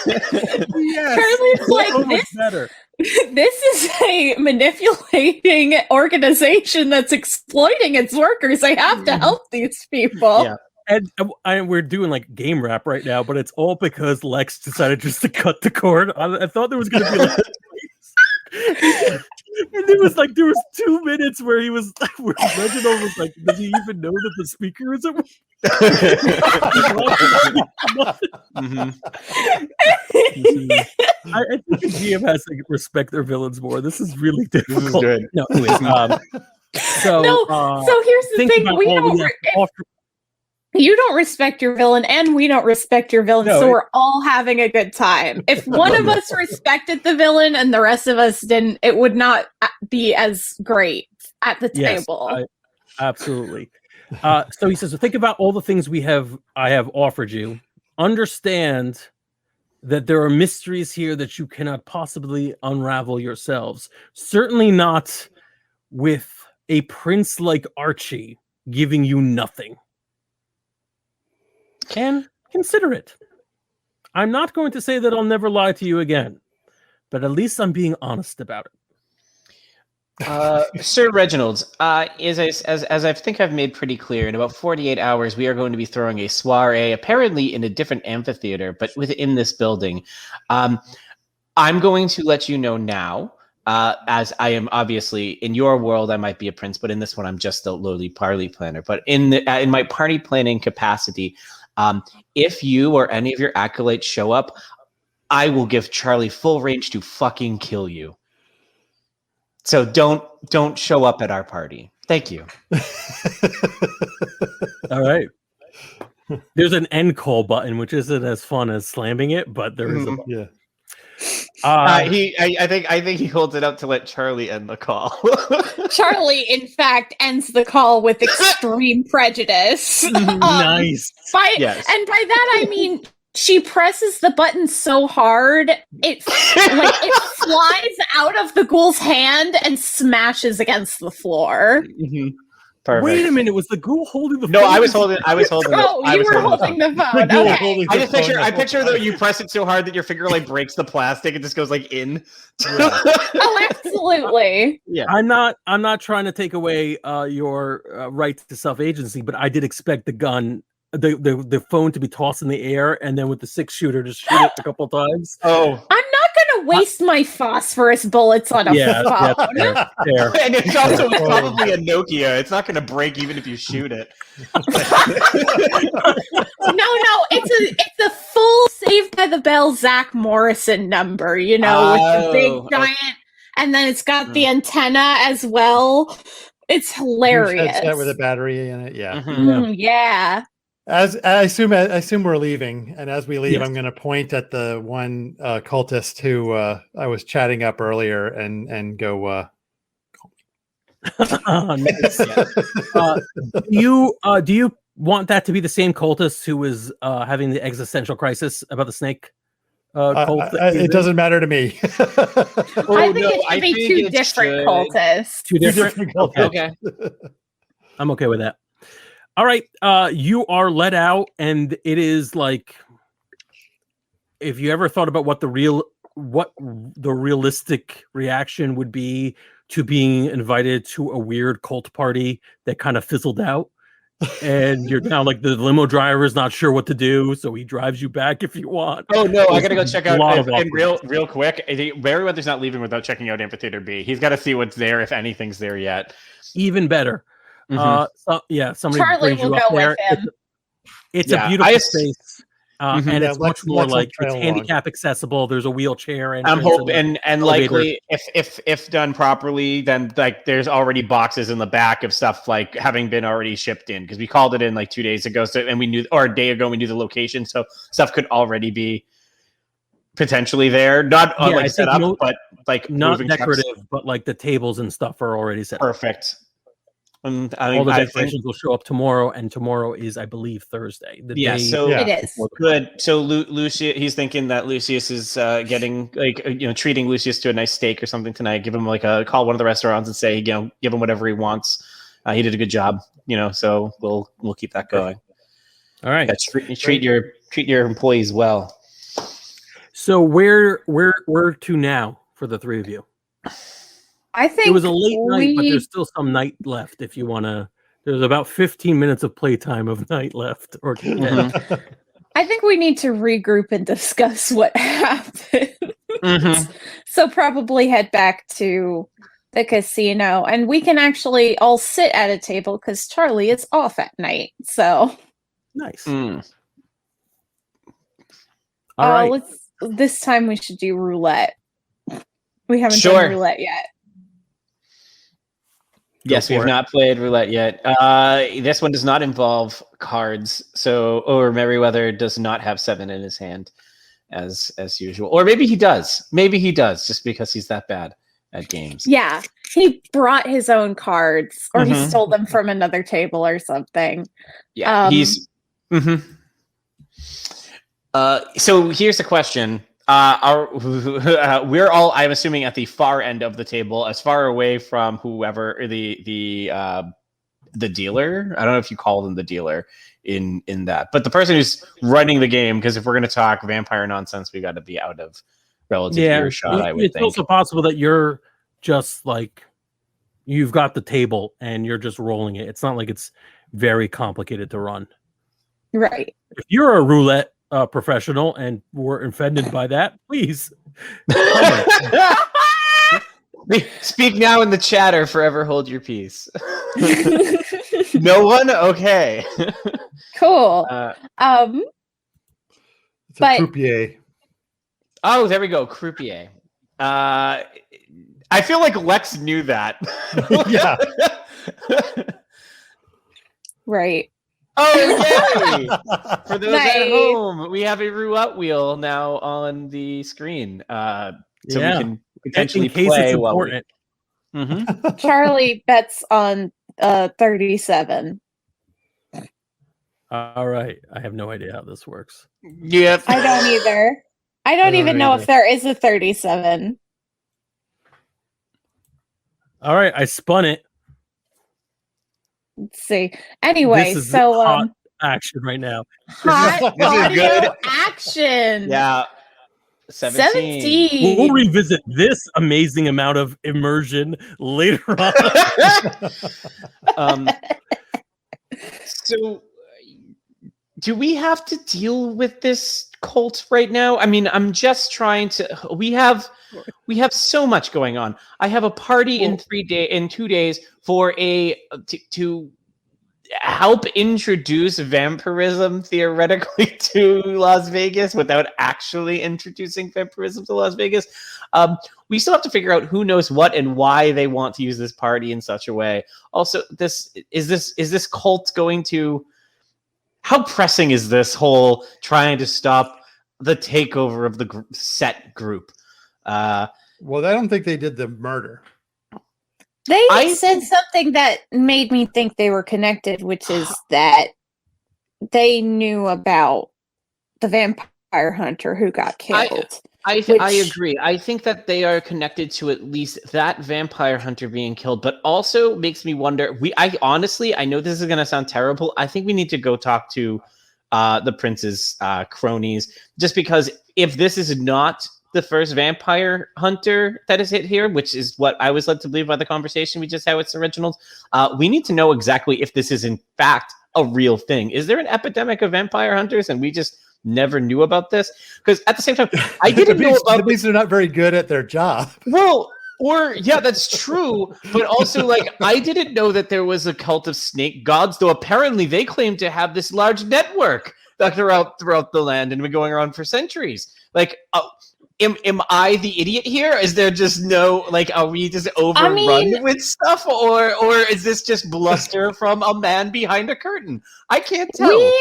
Yes, Charlie's like, so much better. this is a manipulating organization that's exploiting its workers. I have to help these people. Yeah. And we're doing like game rap right now, but it's all because Lex decided just to cut the cord. I thought there was going to be like, and there was 2 minutes where where Reginald was like, does he even know that the speaker is at work? Mhm. I think the GM has to respect their villains more. This is really difficult. This is good. No, anyways, so here's the think thing. about We all don't. we have to offer. You don't respect your villain, and we don't respect your villain, No, so we're all having a good time. If one of us respected the villain and the rest of us didn't, it would not be as great at the table. Absolutely. So he says, so think about all the things I have offered you. Understand that there are mysteries here that you cannot possibly unravel yourselves. Certainly not with a prince like Archie giving you nothing. And consider it. I'm not going to say that I'll never lie to you again, but at least I'm being honest about it. Sir Reginald, as I think I've made pretty clear, in about 48 hours, we are going to be throwing a soiree, apparently in a different amphitheater, but within this building. I'm going to let you know now, as I am obviously, in your world, I might be a prince, but in this one, I'm just a lowly party planner. But in my party planning capacity, if you or any of your acolytes show up, I will give Charlie full range to fucking kill you. So don't show up at our party. Thank you. All right. There's an end call button, which isn't as fun as slamming it, but there is a button. Yeah. I think he holds it up to let Charlie end the call. Charlie, in fact, ends the call with extreme prejudice. Nice. Yes. And by that I mean she presses the button so hard it flies out of the ghoul's hand and smashes against the floor. Mm-hmm. Perfect. Wait a minute, was the ghoul holding the phone? No, I was holding. Oh, you were holding the phone. Okay. I picture that you press it so hard that your finger like breaks the plastic and just goes like in. Oh, absolutely. Yeah. I'm not trying to take away your right to self-agency, but I did expect the gun, the phone to be tossed in the air and then with the 6-shooter just shoot it a couple times. Oh. I'm not going to waste my phosphorus bullets on a phone. Fair. And it's also probably a Nokia. It's not going to break even if you shoot it. No, it's a full Saved by the Bell Zach Morrison number, with the big giant, and then it's got the antenna as well. It's hilarious. Headset with a battery in it. Yeah. Mm-hmm. Yeah. As I assume we're leaving, and as we leave, Yes. I'm going to point at the one cultist who I was chatting up earlier, and go. Nice. Do you want that to be the same cultist who was having the existential crisis about the snake cult? It doesn't matter to me. I think it should be two different cultists. Two different cultists. Okay. I'm okay with that. All right, you are let out, and it is like, if you ever thought about what the realistic reaction would be to being invited to a weird cult party that kind of fizzled out, and you're now like the limo driver is not sure what to do, so he drives you back if you want. Oh no, I gotta go check out. And awkward. real quick, Merriweather's not leaving without checking out Amphitheater B. He's got to see what's there, if anything's there yet. Even better. Mm-hmm. Somebody Charlie brings you will up go there. with him. It's a beautiful space. Mm-hmm. And it's much more like it's along. handicap accessible. There's a wheelchair, and I'm hoping, and likely, if done properly, then like there's already boxes in the back of stuff like having been already shipped in, because we called it in like 2 days ago, so and we knew, or a day ago, we knew the location, so stuff could already be potentially there, not Yeah, I like think set up, but like not moving decorative, trucks. but like the tables and stuff are already set up. Perfect. And All the I decorations will show up tomorrow, and tomorrow is, I believe, Thursday. The Yeah, day so Yeah. It is. before the- good. So Lucius, he's thinking that Lucius is getting treating Lucius to a nice steak or something tonight. Give him like call one of the restaurants and say, give him whatever he wants. He did a good job, so we'll keep that going. All right. Treat your employees well. So where to now for the three of you? I think It was a late night, but there's still some night left if you want to. There's about 15 minutes of playtime of night left. Or I think we need to regroup and discuss what happened. Mhm. So probably head back to the casino, and we can actually all sit at a table because Charlie is off at night. So nice. Mm. All right. this time we should do roulette. We haven't Sure. done roulette yet. Yes, we have not played roulette yet. This one does not involve cards, or Merriweather does not have 7 in his hand, as usual. Or maybe he does. Maybe he does, just because he's that bad at games. Yeah, he brought his own cards, or he Mhm. stole them from another table or something. Yeah, he's. Mm-hmm. So here's the question. We're all, I'm assuming, at the far end of the table, as far away from whoever the dealer. I don't know if you call them the dealer in that, but the person who's running the game. Because if we're going to talk vampire nonsense, we got to be out of relative earshot. I would it's think. also possible that you're just like you've got the table and you're just rolling it. It's not like it's very complicated to run. Right. If you're a roulette professional and were offended by that, please Speak now in the chat or forever hold your peace. No one? Okay. Cool. It's But- a croupier. Oh, there we go. Croupier. I feel like Lex knew that. Yeah. Right. Oh, yay! For those at Nice. home, we have a roulette wheel now on the screen. So we can potentially in case play it's while we... important. Mhm. Charlie bets on 37. All right. I have no idea how this works. Yep. I don't either. I don't even know either. if there is a 37. All right. I spun it. Let's see. Anyway, This is so hot action right now. hot This is audio good. action. Yeah. 17. 17. We'll revisit this amazing amount of immersion later on. So, do we have to deal with this cult right now? I mean, I'm just trying to. We have so much going on. I have a party in 2 days for to help introduce vampirism theoretically to Las Vegas without actually introducing vampirism to Las Vegas. We still have to figure out who knows what and why they want to use this party in such a way. Also, is this cult going to? How pressing is this whole trying to stop the takeover of the set group? Well, I don't think they did the murder. They said something that made me think they were connected, which is that they knew about the vampire hunter who got killed. I agree. I think that they are connected to at least that vampire hunter being killed, but also makes me wonder. I know this is going to sound terrible. I think we need to go talk to the prince's cronies, just because if this is not the first vampire hunter that is hit here, which is what I was led to believe by the conversation we just had with originals, we need to know exactly if this is in fact a real thing. Is there an epidemic of vampire hunters and we just never knew about this? Because at the same time, I didn't know about At least they're not very good at their job. Well, yeah, that's true. But also, like, I didn't know that there was a cult of snake gods, though apparently they claim to have this large network that throughout the land and been going around for centuries. Like, am I the idiot here? Is there just no, like, are we just overrun with stuff? Or is this just bluster from a man behind a curtain? I can't tell.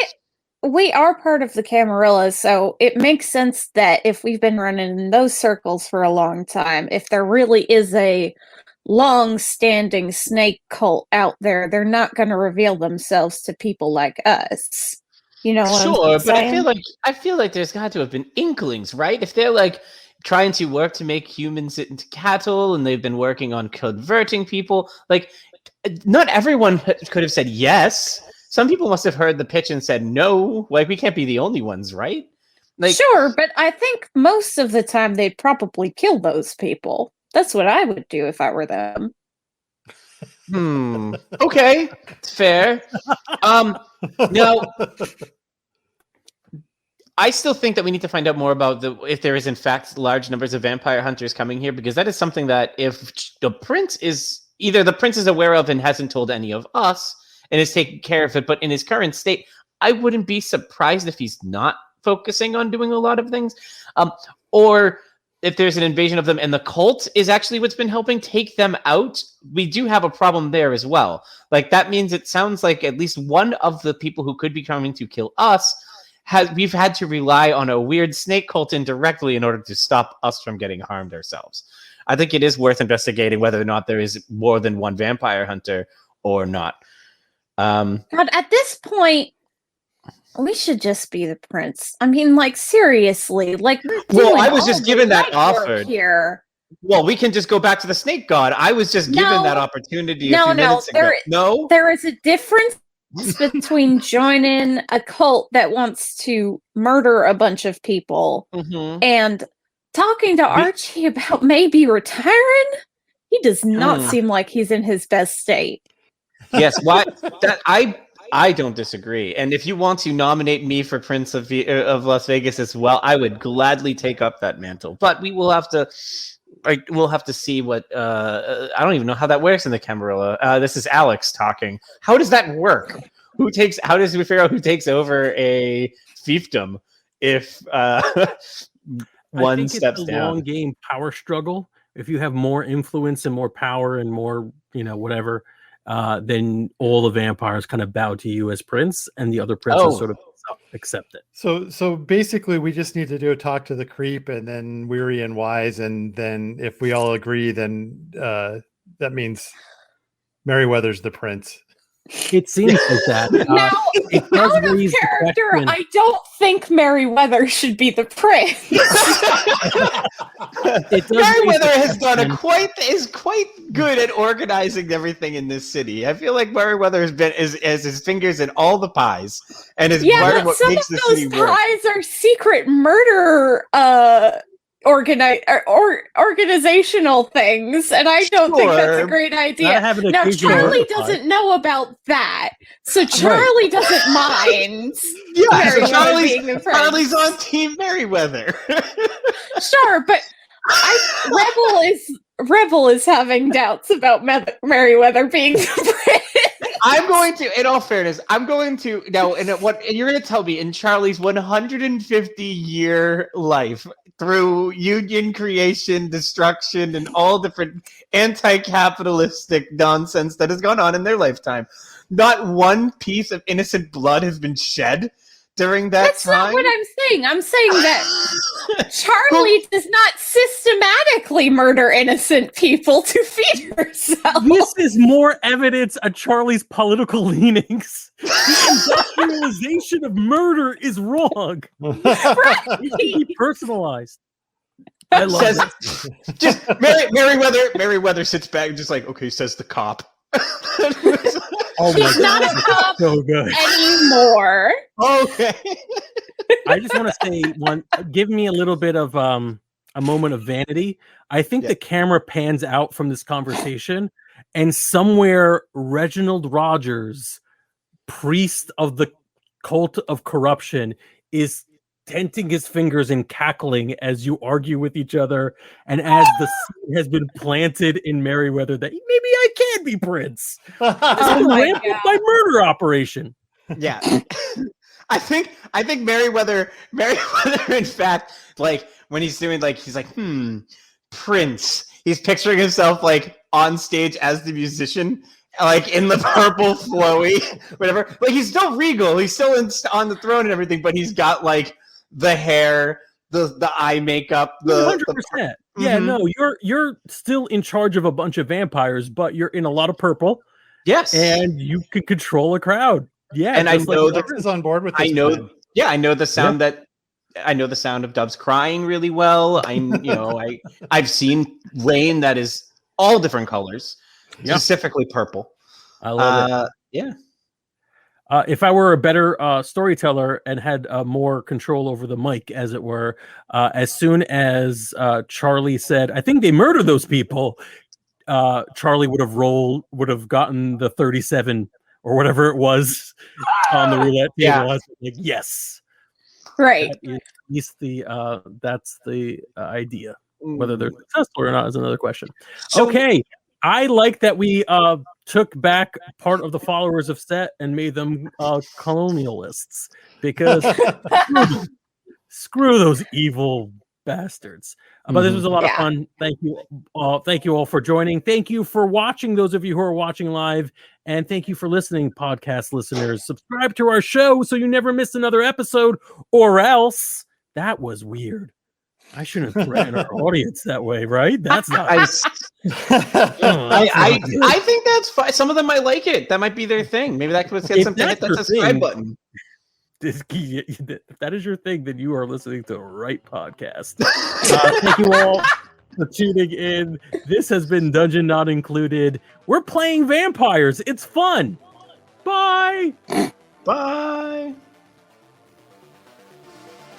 we are part of the Camarilla, so it makes sense that if we've been running in those circles for a long time, if there really is a long-standing snake cult out there, they're not going to reveal themselves to people like us. You know what Sure, I'm but saying? I feel like there's got to have been inklings, right? If they're like trying to work to make humans into cattle, and they've been working on converting people, like not everyone could have said yes. Some people must have heard the pitch and said no. Like, we can't be the only ones, right? Like, Sure, but I think most of the time they'd probably kill those people. That's what I would do if I were them. Okay, it's fair. Now, I still think that we need to find out more about if there is in fact large numbers of vampire hunters coming here, because that is something that if the prince is aware of and hasn't told any of us and is taking care of it, but in his current state, I wouldn't be surprised if he's not focusing on doing a lot of things, or if there's an invasion of them and the cult is actually what's been helping take them out. We do have a problem there as well. Like, that means it sounds like at least one of the people who could be coming to kill us we've had to rely on a weird snake cult indirectly in order to stop us from getting harmed ourselves. I think it is worth investigating whether or not there is more than one vampire hunter or not. God, at this point, we should just be the prince. I mean, like, seriously, like, well, I was just given that offer here. Well, we can just go back to the snake god. I was just given that opportunity a few minutes ago. No, there is a difference between joining a cult that wants to murder a bunch of people and talking to Archie about maybe retiring. He does not seem like he's in his best state. Yes, I don't disagree. And if you want to nominate me for Prince of Las Vegas as well, I would gladly take up that mantle. But we will have to. We'll have to see what. I don't even know how that works in the Camarilla. This is Alex talking. How does that work? How does we figure out who takes over a fiefdom if one steps it's a down? long game power struggle. If you have more influence and more power and more, whatever, then all the vampires kind of bow to you as prince, and the other princes sort of accept it. So basically, we just need to do a talk to the creep, and then Weary and Wise, and then if we all agree, then that means Merryweather's the prince. It seems like that. Now, out of character, I don't think Merryweather should be the prince. Merryweather is quite good at organizing everything in this city. I feel like Merryweather has his fingers in all the pies, and is part of what makes the city work. Some of those pies are secret murder organizational things, and I don't think that's a great idea. Now, Charlie doesn't know about that, so Charlie doesn't mind. Yeah, so Charlie's on Team Merryweather. Sure, but Rebel is having doubts about Merryweather being the prince. I'm going to, in all fairness, now, and you're going to tell me in Charlie's 150-year life, through union creation, destruction, and all different anti-capitalistic nonsense that has gone on in their lifetime, not one piece of innocent blood has been shed during that That's time? That's not what I'm saying. I'm saying that Charlie does not systematically murder innocent people to feed herself. This is more evidence of Charlie's political leanings. The industrialization of murder is wrong. Right. It should be personalized. I love it. Just Merryweather sits back and just like, okay, says the cop. Oh my He's not a cop so good anymore. Okay. I just want to say give me a little bit of a moment of vanity. I think the camera pans out from this conversation, and somewhere Reginald Rogers, priest of the cult of corruption, is tenting his fingers and cackling as you argue with each other, and as the seed has been planted in Merryweather that maybe I can be prince. My murder operation. Yeah. I think Merryweather, in fact, like when he's doing he's like, Prince. He's picturing himself like on stage as the musician, like in the purple flowy, whatever. Like he's still regal. He's still on the throne and everything, but he's got like the hair, the eye makeup, 100%. Yeah, no, you're still in charge of a bunch of vampires, but you're in a lot of purple. Yes, and you can control a crowd. Yeah, and I know that is on board with this. I know. Yeah, I know the sound I know the sound of Doves crying really well. I've seen rain that is all different colors, specifically purple. I love it. Yeah. If I were a better storyteller and had more control over the mic, as it were, as soon as Charlie said, "I think they murdered those people," Charlie would have gotten the 37 or whatever it was on the roulette table. I was like, yes, right. That's the idea. Whether they're successful or not is another question. So, okay, I like that we took back part of the followers of Set and made them colonialists, because screw those evil bastards. But this was a lot of fun. Thank you all for joining. Thank you for watching, those of you who are watching live, and thank you for listening, podcast listeners. Subscribe to our show so you never miss another episode, or else that was weird. I shouldn't threaten our audience that way, right? That's not. I think that's fine. Some of them might like it. That might be their thing. Maybe that could get something. Hit that subscribe button. If that is your thing, then you are listening to the right podcast. Thank you all for tuning in. This has been Dungeon Not Included. We're playing vampires. It's fun. Bye. Bye.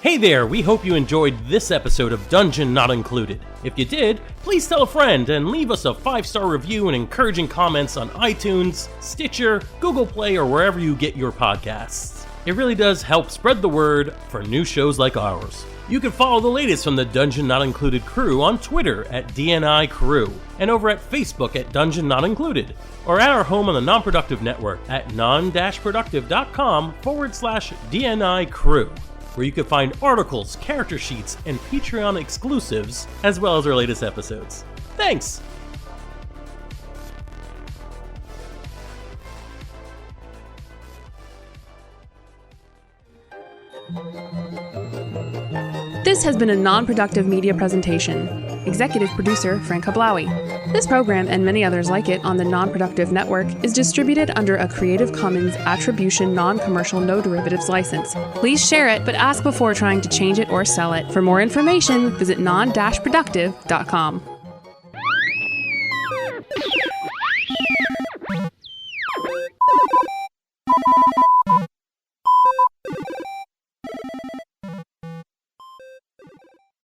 Hey there, we hope you enjoyed this episode of Dungeon Not Included. If you did, please tell a friend and leave us a 5-star review and encouraging comments on iTunes, Stitcher, Google Play, or wherever you get your podcasts. It really does help spread the word for new shows like ours. You can follow the latest from the Dungeon Not Included crew on Twitter at DNI Crew, and over at Facebook at Dungeon Not Included, or at our home on the Non-Productive Network at Non-Productive.com/DNI Crew, where you can find articles, character sheets, and Patreon exclusives, as well as our latest episodes. Thanks! This has been a non-productive media presentation. Executive producer Frank Hablawi. This program and many others like it on the Non-Productive Network is distributed under a Creative Commons Attribution Non-Commercial No Derivatives license. Please share it, but ask before trying to change it or sell it. For more information, visit non-productive.com.